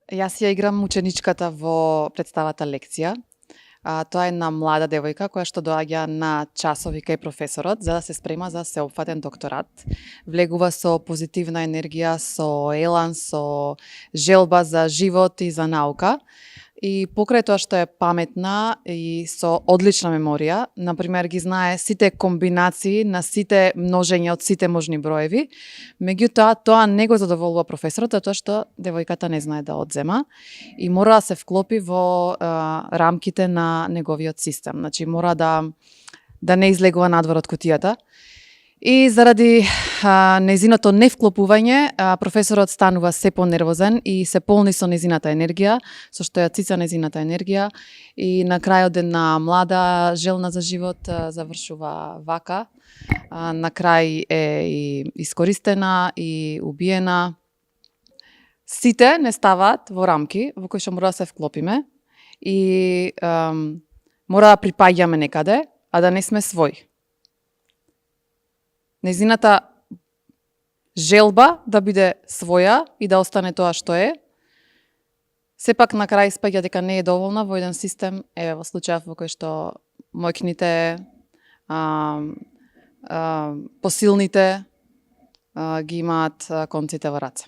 Јас ја играм ученичката во представата лекција. Тоа е една млада девојка која што доаѓа на часови кај професорот за да се спрема за сеопфатен докторат. Влегува со позитивна енергија, со елан, со желба за живот и за наука. И покрај тоа што е паметна и со одлична меморија, например ги знае сите комбинации на сите множења од сите можни броеви, меѓутоа тоа не го задоволува професорот затоа што девојката не знае да одзема и мора да се вклопи во рамките на неговиот систем. Значи мора да не излегува надвор од кутијата. И заради незиното невклопување, професорот станува се понервозен и се полни со незината енергија, со што ја цица незината енергија и на крајот една млада, желна за живот, завршува вака. На крај е и искористена и убиена. Сите не ставаат во рамки во кои што мора да се вклопиме и мора да припаѓаме некаде, а да не сме свој. Незината желба да биде своја и да остане тоа што е, сепак на крај испаѓа дека не е доволна во еден систем, во случајов во кој што моќните, посилните ги имаат конците во раце.